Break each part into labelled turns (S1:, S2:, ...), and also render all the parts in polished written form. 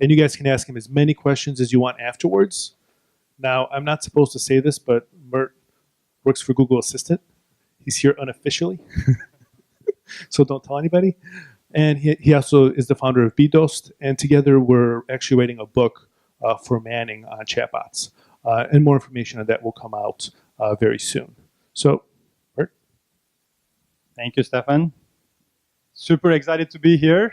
S1: and you guys can ask him as many questions as you want afterwards. Now, I'm not supposed to say this, but Mert works for Google Assistant. He's here unofficially, so don't tell anybody. And he also is the founder of BDOST, and together we're actually writing a book for Manning on chatbots. And more information on that will come out very soon. So, Mert?
S2: Thank you, Stefan. Super excited to be here.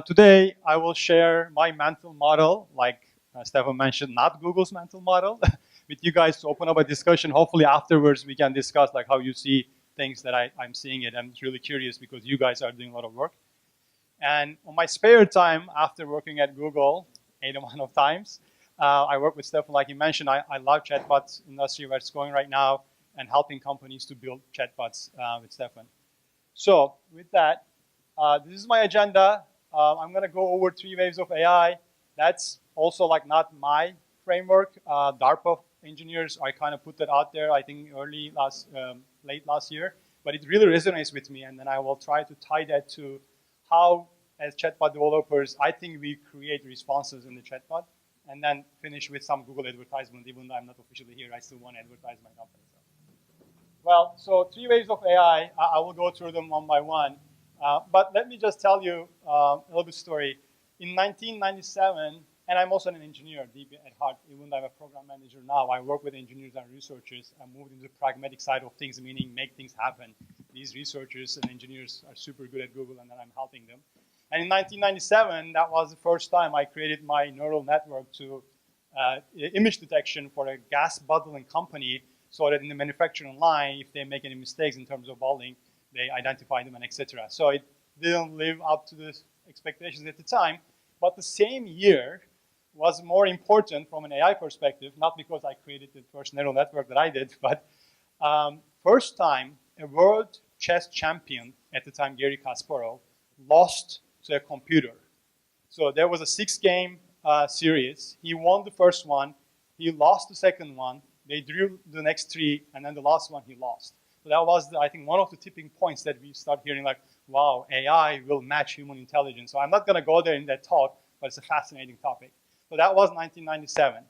S2: Today, I will share my mental model, like Stefan mentioned, not Google's mental model, with you guys to open up a discussion. Hopefully afterwards we can discuss like how you see things that I'm seeing it. I'm really curious because you guys are doing a lot of work. And on my spare time, after working at Google 8 amount of times, I work with Stefan, like you mentioned. I love chatbots industry, where it's going right now, and helping companies to build chatbots with Stefan. So with that, this is my agenda. I'm going to go over 3 waves of AI. That's also like not my framework. DARPA engineers, I kind of put that out there, I think late last year. But it really resonates with me, and then I will try to tie that to how, as chatbot developers, I think we create responses in the chatbot, and then finish with some Google advertisement. Even though I'm not officially here, I still want to advertise my company. So. Well, so 3 waves of AI. I will go through them one by one. But let me just tell you a little bit story. In 1997, and I'm also an engineer deep at heart, even though I'm a program manager now, I work with engineers and researchers. I moved into the pragmatic side of things, meaning make things happen. These researchers and engineers are super good at Google, and then I'm helping them. And in 1997, that was the first time I created my neural network to image detection for a gas bottling company, so that in the manufacturing line, if they make any mistakes in terms of bottling, they identify them and etc. So it didn't live up to the expectations at the time. But the same year was more important from an AI perspective, not because I created the first neural network that I did, but first time a world chess champion at the time, Garry Kasparov, lost to a computer. So there was a 6-game series. He won the first one. He lost the second one. They drew the next 3, and then the last one he lost. So that was, I think, one of the tipping points that we start hearing like, wow, AI will match human intelligence. So I'm not going to go there in that talk, but it's a fascinating topic. So that was 1997.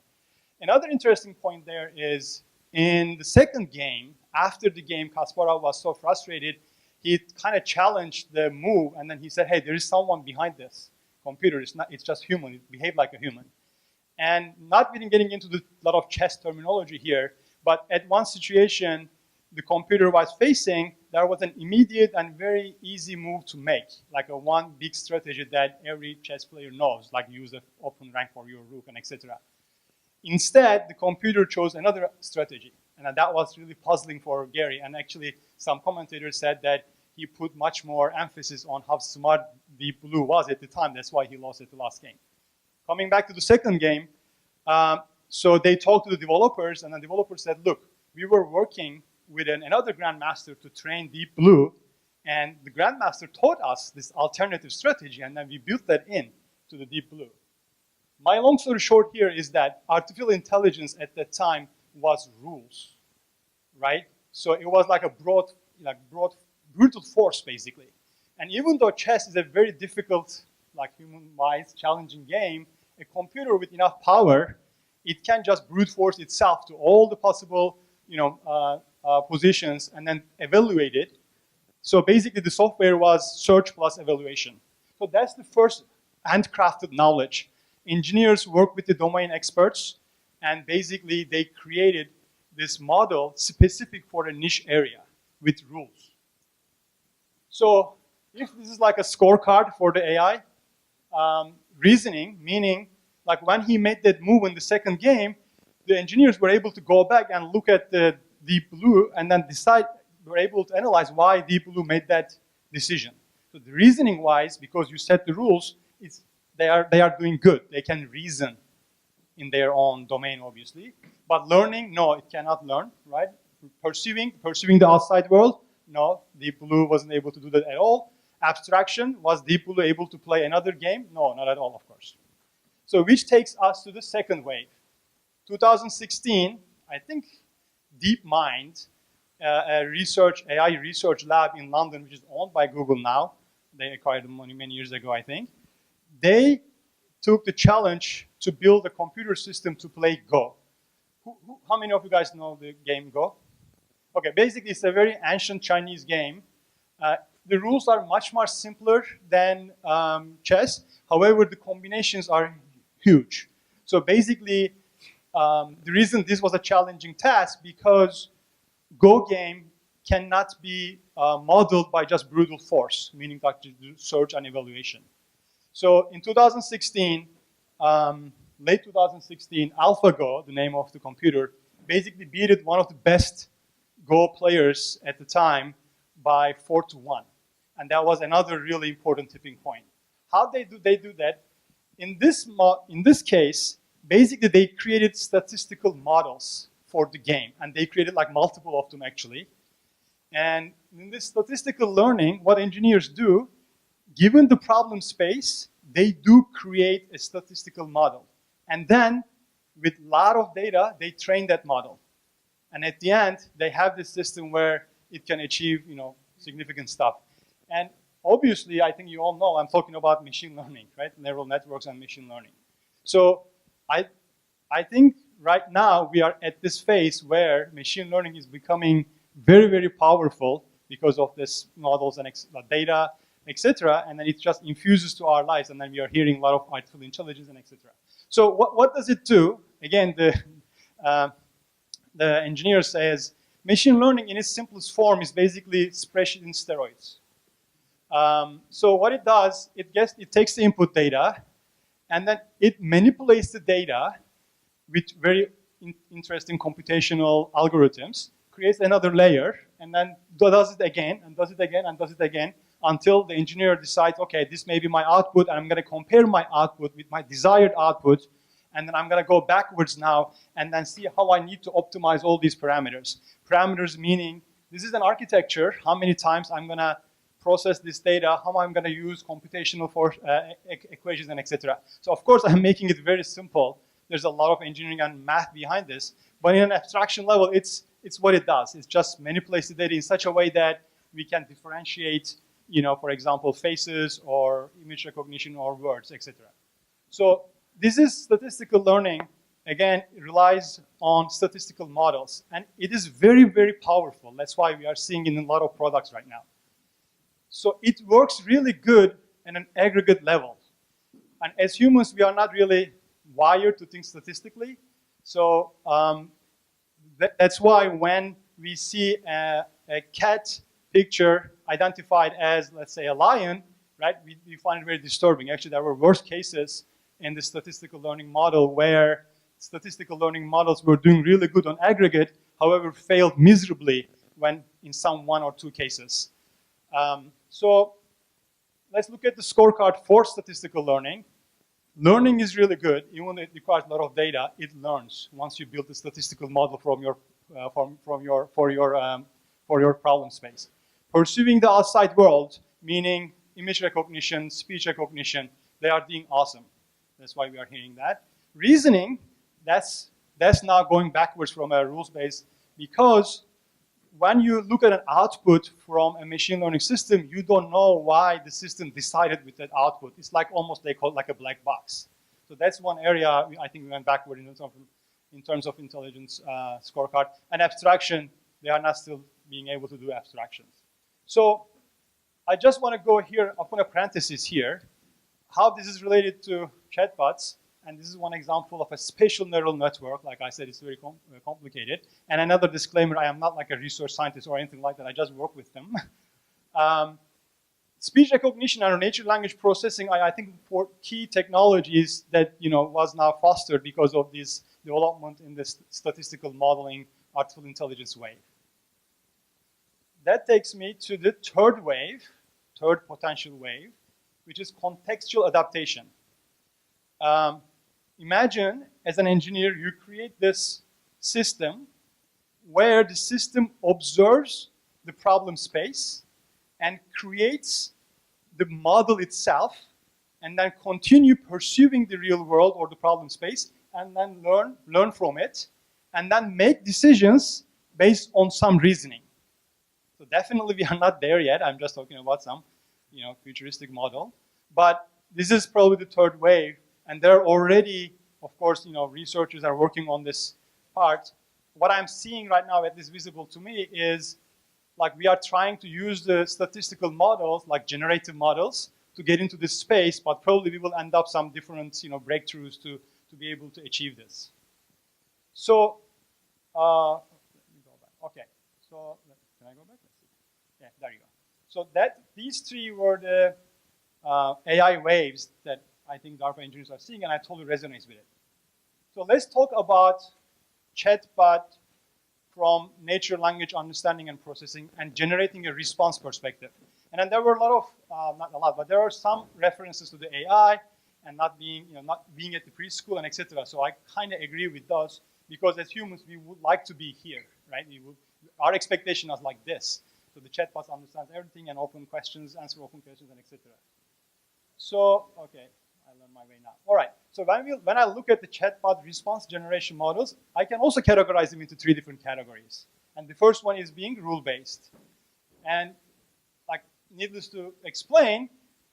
S2: Another interesting point there is in the second game, after the game, Kasparov was so frustrated, he kind of challenged the move, and then he said, hey, there is someone behind this computer. It's just human. It behaved like a human. And not really getting into a lot of chess terminology here, but at one situation, the computer was facing, there was an immediate and very easy move to make, like a one big strategy that every chess player knows, like use an open rank for your rook and etc. Instead, the computer chose another strategy, and that was really puzzling for Garry. And actually, some commentators said that he put much more emphasis on how smart Deep Blue was at the time. That's why he lost at the last game. Coming back to the second game, so they talked to the developers, and the developers said, look, we were working with another grandmaster to train Deep Blue, and the grandmaster taught us this alternative strategy, and then we built that in to the Deep Blue. My long story short here is that artificial intelligence at that time was rules, right? So it was like a broad, brutal force, basically. And even though chess is a very difficult, like human-wise, challenging game, a computer with enough power, it can just brute force itself to all the possible, positions and then evaluate it. So basically, the software was search plus evaluation. So that's the first handcrafted knowledge. Engineers work with the domain experts, and basically they created this model specific for a niche area with rules. So if this is like a scorecard for the AI, reasoning, meaning like when he made that move in the second game, the engineers were able to go back and look at the Deep Blue and then were able to analyze why Deep Blue made that decision. So the reasoning-wise, because you set the rules, they are doing good. They can reason in their own domain, obviously. But learning, no, it cannot learn, right? Perceiving the outside world, no, Deep Blue wasn't able to do that at all. Abstraction, was Deep Blue able to play another game? No, not at all, of course. So which takes us to the second wave. 2016, I think DeepMind, a AI research lab in London, which is owned by Google now. They acquired them many years ago, I think. They took the challenge to build a computer system to play Go. How many of you guys know the game Go? Okay, basically it's a very ancient Chinese game. The rules are much more simpler than chess. However, the combinations are huge. So basically, the reason this was a challenging task because Go game cannot be modeled by just brute force, meaning like to do search and evaluation. So in 2016, late 2016, AlphaGo, the name of the computer, basically beat one of the best Go players at the time by 4-1. And that was another really important tipping point. How they do that? In this case, basically they created statistical models for the game. And they created like multiple of them actually. And in this statistical learning, what engineers do, given the problem space, they do create a statistical model. And then, with a lot of data, they train that model. And at the end, they have this system where it can achieve, significant stuff. And obviously, I think you all know I'm talking about machine learning, right? Neural networks and machine learning. So I think right now we are at this phase where machine learning is becoming very, very powerful because of this models and data, etc. And then it just infuses to our lives, and then we are hearing a lot of artificial intelligence and etc. So what does it do? Again, the engineer says machine learning in its simplest form is basically spreadsheet in steroids. So what it does, it takes the input data, and then it manipulates the data with very interesting computational algorithms, creates another layer, and then does it again, and does it again, and does it again, until the engineer decides, okay, this may be my output, and I'm going to compare my output with my desired output, and then I'm going to go backwards now, and then see how I need to optimize all these parameters. Parameters meaning, this is an architecture, how many times I'm going to process this data, how I'm going to use computational equations, and etc. So of course, I'm making it very simple. There's a lot of engineering and math behind this, but in an abstraction level, it's what it does. It just manipulates the data in such a way that we can differentiate, for example, faces or image recognition or words, etc. So this is statistical learning. Again, it relies on statistical models, and it is very, very powerful. That's why we are seeing it in a lot of products right now. So it works really good at an aggregate level. And as humans, we are not really wired to think statistically. So that's why when we see a cat picture identified as, let's say, a lion, right, we find it very disturbing. Actually, there were worse cases in the statistical learning model where statistical learning models were doing really good on aggregate, however, failed miserably when in some 1 or 2 cases. So let's look at the scorecard for statistical learning. Learning is really good, even though it requires a lot of data. It learns once you build a statistical model for your problem space. Perceiving the outside world, meaning image recognition, speech recognition, they are doing awesome. That's why we are hearing that. Reasoning, that's now going backwards from a rules base, because when you look at an output from a machine learning system, you don't know why the system decided with that output. It's like almost, they call it like a black box. So that's one area I think we went backward in terms of intelligence scorecard. And abstraction, they are not still being able to do abstractions. So I just want to go here, I'll put a parenthesis here, how this is related to chatbots. And this is one example of a spatial neural network. Like I said, it's very complicated. And another disclaimer, I am not like a research scientist or anything like that. I just work with them. Speech recognition and natural language processing, I think for key technologies that was now fostered because of this development in the statistical modeling artificial intelligence wave. That takes me to the third potential wave, which is contextual adaptation. Imagine, as an engineer, you create this system where the system observes the problem space and creates the model itself, and then continue pursuing the real world or the problem space, and then learn from it, and then make decisions based on some reasoning. So definitely we are not there yet. I'm just talking about some futuristic model. But this is probably the third wave And there are already, of course, researchers are working on this part. What I'm seeing right now, at least visible to me, is like we are trying to use the statistical models, like generative models, to get into this space, but probably we will end up some different breakthroughs to be able to achieve this. So, let me go back. Okay, so can I go back? Let's see. Yeah, there you go. So these three were the AI waves that I think DARPA engineers are seeing, and I totally resonate with it. So let's talk about chatbot from natural language understanding and processing and generating a response perspective. And then there were a lot of, not a lot, but there are some references to the AI and not being at the preschool and etc. So I kind of agree with those because as humans we would like to be here, right? Our expectation is like this. So the chatbots understand everything and open questions, answer open questions, and etc. So okay, I learned my way now. All right. So when I look at the chatbot response generation models, I can also categorize them into three different categories. And the first one is being rule-based. And like needless to explain,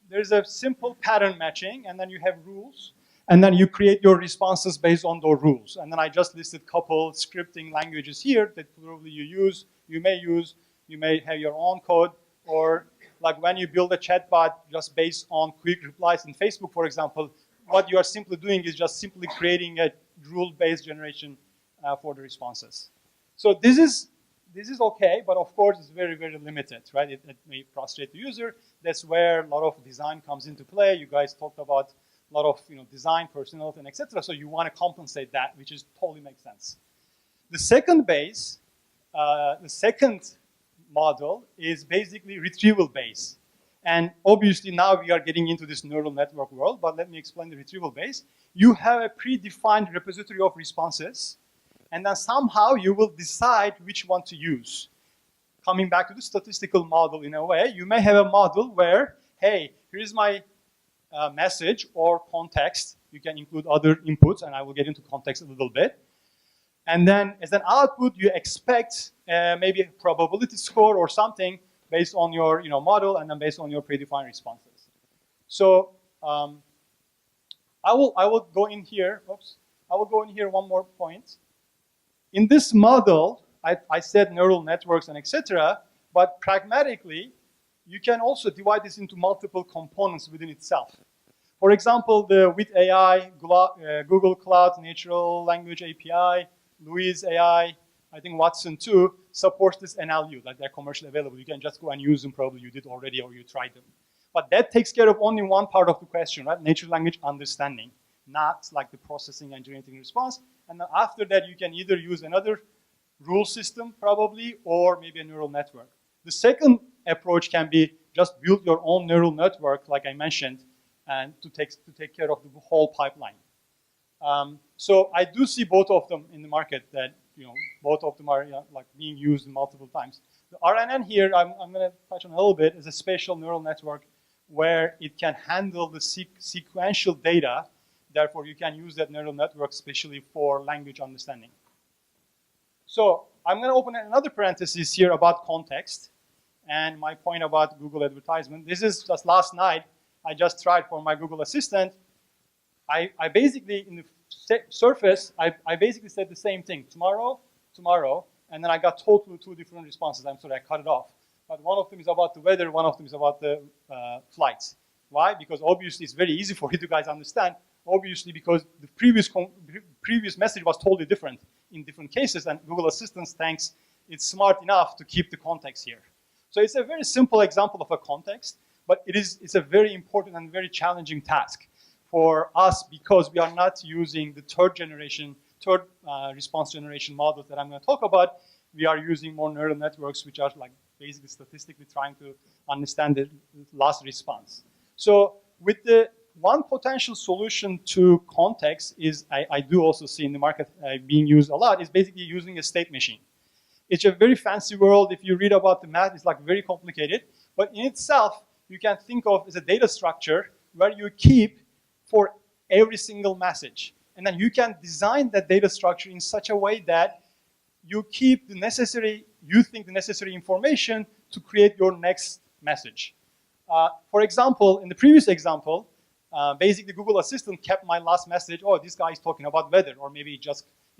S2: there's a simple pattern matching, and then you have rules, and then you create your responses based on those rules. And then I just listed a couple scripting languages here that probably you may have your own code, or like when you build a chatbot just based on quick replies in Facebook, for example, what you are simply doing is just simply creating a rule-based generation for the responses. So this is okay, but of course it's very, very limited, right? It may frustrate the user. That's where a lot of design comes into play. You guys talked about a lot of design, personality, and etc. So you want to compensate that, which is totally makes sense. The second base, the second model is basically retrieval base. And obviously now we are getting into this neural network world, but let me explain the retrieval base. You have a predefined repository of responses, and then somehow you will decide which one to use. Coming back to the statistical model in a way, you may have a model where, hey, here's my message or context. You can include other inputs, and I will get into context a little bit. And then as an output, you expect maybe a probability score or something based on your model and then based on your predefined responses. So I will go in here. Oops. I will go in here one more point. In this model, I said neural networks and etc. But pragmatically, you can also divide this into multiple components within itself. For example, the with AI, Google Cloud Natural Language API, Louise AI, I think Watson too, supports this NLU, like they're commercially available. You can just go and use them, probably you did already or you tried them. But that takes care of only one part of the question, right? Natural language understanding, not like the processing and generating response. And then after that, you can either use another rule system probably, or maybe a neural network. The second approach can be just build your own neural network, like I mentioned, and to take care of the whole pipeline. So I do see both of them in the market that, both of them are like being used multiple times. The RNN here, I'm going to touch on a little bit, is a spatial neural network where it can handle the sequential data. Therefore, you can use that neural network especially for language understanding. So I'm going to open another parenthesis here about context and my point about Google advertisement. This is just last night. I just tried for my Google Assistant. I basically, in the surface, I basically said the same thing, tomorrow, and then I got totally two different responses. I'm sorry, I cut it off. But one of them is about the weather, one of them is about the flights. Why? Because obviously it's very easy for you to guys understand. Obviously because the previous message was totally different in different cases, and Google Assistant thinks it's smart enough to keep the context here. So it's a very simple example of a context, but it's a very important and very challenging task for us because we are not using the third response generation models that I'm going to talk about. We are using more neural networks, which are like basically statistically trying to understand the last response. So with the one potential solution to context is, I do also see in the market being used a lot, is basically using a state machine. It's a very fancy world. If you read about the math, it's like very complicated. But in itself, you can think of as a data structure where you keep for every single message. And then you can design that data structure in such a way that you keep the necessary information to create your next message. For example, in the previous example, basically Google Assistant kept my last message. Oh, this guy is talking about weather, or maybe it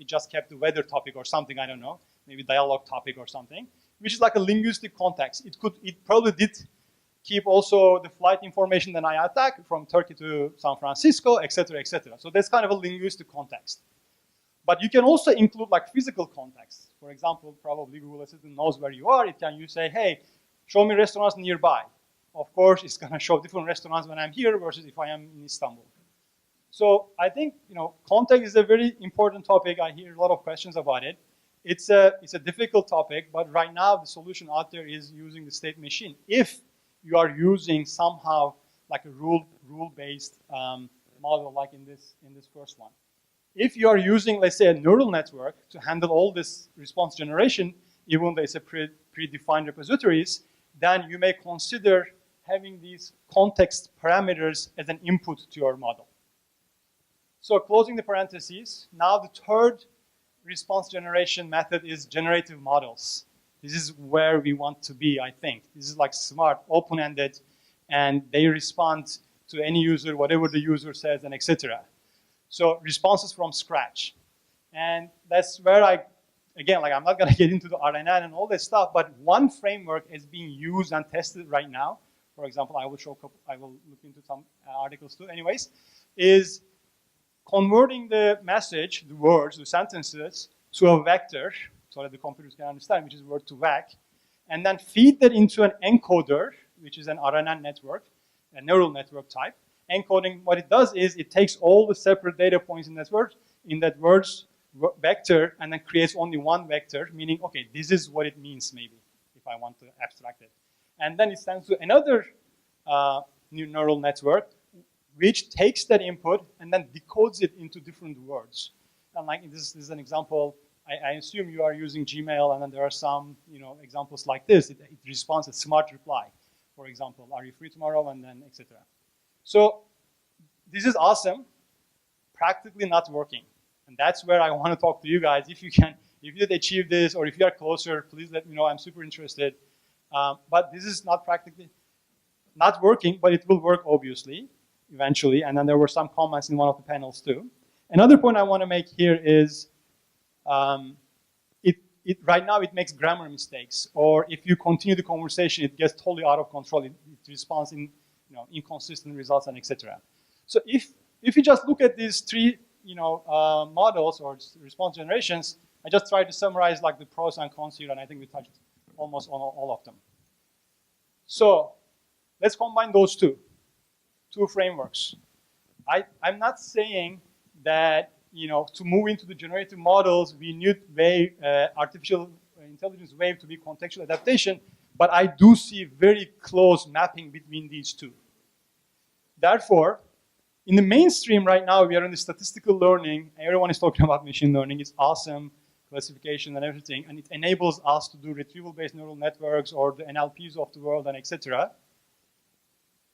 S2: just kept the weather topic or something. I don't know, maybe dialogue topic or something, which is like a linguistic context. It probably did keep also the flight information that I attacked from Turkey to San Francisco, etc., etc. So that's kind of a linguistic context. But you can also include like physical context. For example, probably Google Assistant knows where you are. You say, hey, show me restaurants nearby. Of course, it's going to show different restaurants when I'm here versus if I am in Istanbul. So I think context is a very important topic. I hear a lot of questions about it. It's a difficult topic, but right now the solution out there is using the state machine. If you are using somehow like a rule-based model, like in this first one. If you are using, let's say, a neural network to handle all this response generation, even though it's a predefined repositories, then you may consider having these context parameters as an input to your model. So closing the parentheses, now the third response generation method is generative models. This is where we want to be, I think. This is like smart, open-ended, and they respond to any user, whatever the user says, and etc. So responses from scratch. And that's where again, like I'm not gonna get into the RNN and all this stuff, but one framework is being used and tested right now. For example, I will look into some articles too anyways, is converting the message, the words, the sentences, to a vector, so that the computers can understand, which is word to vec, and then feed that into an encoder, which is an RNN network, a neural network type. Encoding, what it does is it takes all the separate data points in that word's vector, and then creates only one vector, meaning, okay, this is what it means, maybe, if I want to abstract it. And then it sends to another new neural network, which takes that input and then decodes it into different words. And like this is an example. I assume you are using Gmail, and then there are some examples like this. It responds a smart reply, for example, are you free tomorrow, and then etc. So this is awesome, practically not working. And that's where I want to talk to you guys. If you did achieve this, or if you are closer, please let me know. I'm super interested. But this is not practically not working, but it will work, obviously, eventually. And then there were some comments in one of the panels, too. Another point I want to make here is right now it makes grammar mistakes. Or if you continue the conversation, it gets totally out of control. It responds in inconsistent results and etc. So if you just look at these three models or response generations, I just tried to summarize like the pros and cons here, and I think we touched almost on all of them. So let's combine those two frameworks. I'm not saying that to move into the generative models, we need artificial intelligence wave to be contextual adaptation, but I do see very close mapping between these two. Therefore, in the mainstream right now, we are in the statistical learning. Everyone is talking about machine learning. It's awesome, classification and everything, and it enables us to do retrieval-based neural networks or the NLPs of the world and etc.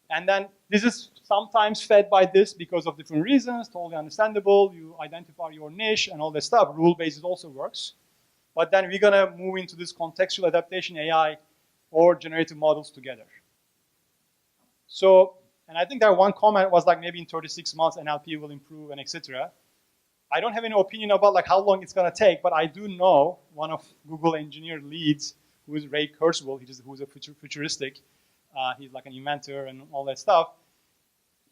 S2: And then this is sometimes fed by this because of different reasons, totally understandable. You identify your niche and all this stuff. Rule-based also works. But then we're gonna move into this contextual adaptation AI or generative models together. So, and I think that one comment was like maybe in 36 months NLP will improve and etc. I don't have any opinion about like how long it's gonna take, but I do know one of Google engineer leads, who is Ray Kurzweil, who's a futuristic. He's like an inventor and all that stuff.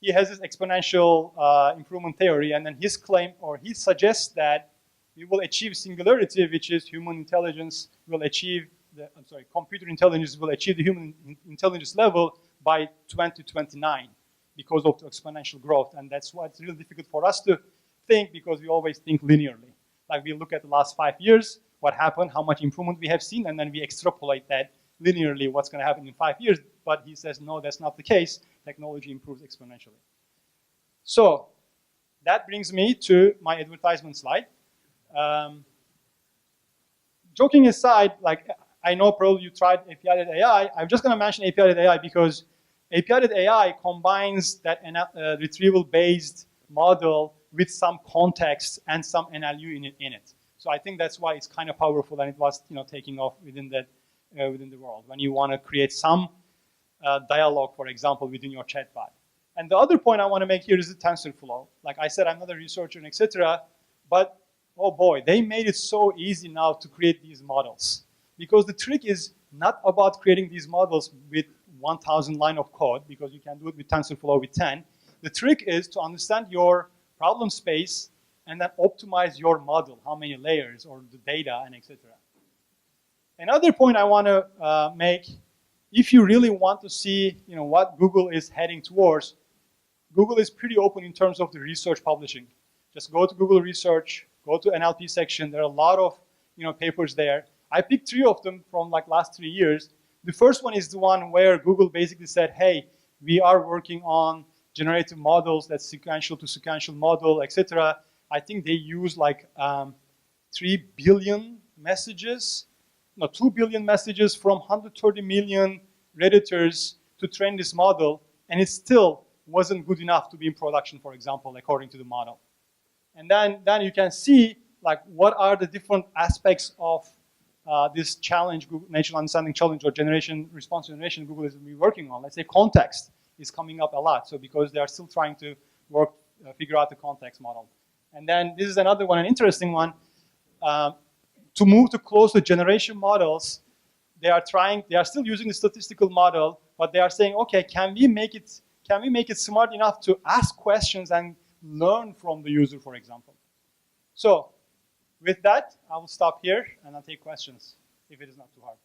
S2: He has this exponential improvement theory, and then his claim, or he suggests that we will achieve singularity, which is human intelligence will achieve computer intelligence will achieve the human intelligence level by 2029 because of the exponential growth. And that's why it's really difficult for us to think, because we always think linearly. Like we look at the last 5 years, what happened, how much improvement we have seen, and then we extrapolate that linearly what's going to happen in 5 years. But he says, no, that's not the case. Technology improves exponentially. So that brings me to my advertisement slide. Joking aside, like I know probably you tried API-led AI. I'm just going to mention API-led AI because API-led AI combines that retrieval-based model with some context and some NLU in it. So I think that's why it's kind of powerful, and it was taking off within the world. When you want to create some dialogue, for example, within your chatbot. And the other point I want to make here is the TensorFlow. Like I said, I'm not a researcher, and etc. But oh boy, they made it so easy now to create these models. Because the trick is not about creating these models with 1,000 line of code, because you can do it with TensorFlow with 10. The trick is to understand your problem space and then optimize your model, how many layers or the data and etc. Another point I want to make, if you really want to see what Google is heading towards, Google is pretty open in terms of the research publishing. Just go to Google Research, go to NLP section. There are a lot of papers there. I picked 3 of them from like last 3 years. The first one is the one where Google basically said, hey, we are working on generative models, that's sequential to sequential model, etc. I think they use like 3 billion messages, no, 2 billion messages from 130 million Redditors to train this model, and it still wasn't good enough to be in production, for example, according to the model. And then you can see like what are the different aspects of this challenge, Google Natural Understanding Challenge or response generation Google is working on. Let's say context is coming up a lot, so because they are still trying to figure out the context model. And then this is another one, an interesting one. To move to close the generation models, they are still using the statistical model, but they are saying, okay, can we make it smart enough to ask questions and learn from the user, for example? So with that, I will stop here and I'll take questions if it is not too hard.